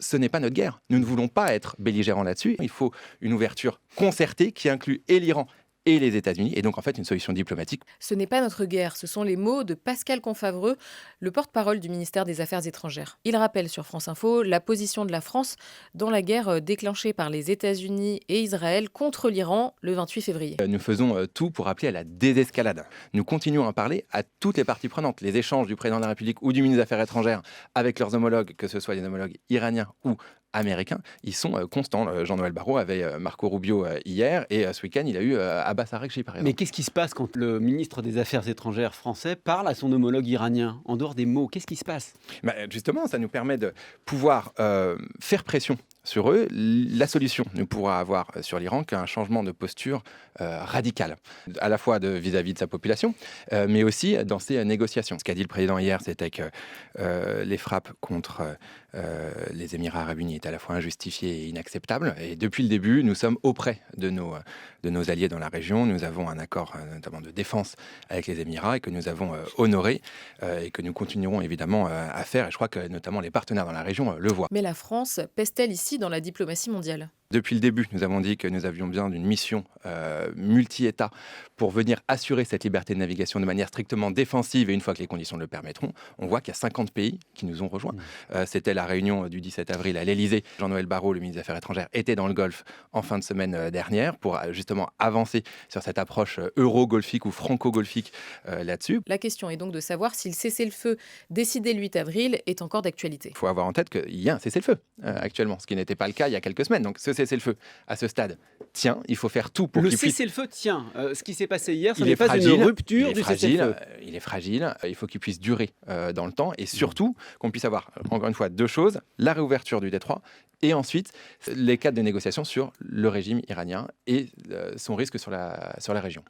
Ce n'est pas notre guerre. Nous ne voulons pas être belligérants là-dessus. Il faut une ouverture concertée qui inclut et l'Iran et les États-Unis, et donc en fait une solution diplomatique. Ce n'est pas notre guerre, ce sont les mots de Pascal Confavreux, le porte-parole du ministère des Affaires étrangères. Il rappelle sur France Info la position de la France dans la guerre déclenchée par les États-Unis et Israël contre l'Iran le 28 février. Nous faisons tout pour appeler à la désescalade. Nous continuons à parler à toutes les parties prenantes. Les échanges du président de la République ou du ministre des Affaires étrangères avec leurs homologues, que ce soit les homologues iraniens ou américains, ils sont constants. Jean-Noël Barrot avait Marco Rubio hier, et ce week-end, il a eu Abbas Araghchi, par Mais exemple. qu'est-ce qui se passe quand le ministre des Affaires étrangères français parle à son homologue iranien? En dehors des mots, qu'est-ce qui se passe? Justement, ça nous permet de pouvoir faire pression sur eux. La solution ne pourra avoir sur l'Iran qu'un changement de posture radical, à la fois vis-à-vis de sa population, mais aussi dans ses négociations. Ce qu'a dit le président hier, c'était que les frappes contre les Émirats arabes unis étaient à la fois injustifiées et inacceptables. Et depuis le début, nous sommes auprès de nos alliés dans la région. Nous avons un accord notamment de défense avec les Émirats et que nous avons honoré et que nous continuerons évidemment à faire. Et je crois que notamment les partenaires dans la région le voient. Mais la France pèse-t-elle ici dans la diplomatie mondiale? Depuis le début, nous avons dit que nous avions besoin d'une mission multi-États pour venir assurer cette liberté de navigation de manière strictement défensive, et une fois que les conditions le permettront. On voit qu'il y a 50 pays qui nous ont rejoints. C'était la réunion du 17 avril à l'Élysée. Jean-Noël Barrot, le ministre des Affaires étrangères, était dans le Golfe en fin de semaine dernière pour justement avancer sur cette approche euro-golfique ou franco-golfique là-dessus. La question est donc de savoir si le cessez-le-feu décidé le 8 avril est encore d'actualité. Il faut avoir en tête qu'il y a un cessez-le-feu actuellement, ce qui n'était pas le cas il y a quelques semaines. Donc ce cessez-le-feu, à ce stade, tient. Il faut faire tout pour Le qu'il puisse... cessez-le-feu tient. Ce qui s'est passé hier, ce Il n'est est pas fragile, une rupture du fragile, cessez-le-feu. il est fragile, il faut qu'il puisse durer dans le temps, et surtout qu'on puisse avoir, encore une fois, deux choses: la réouverture du détroit, et ensuite les cadres de négociation sur le régime iranien et son risque sur la région.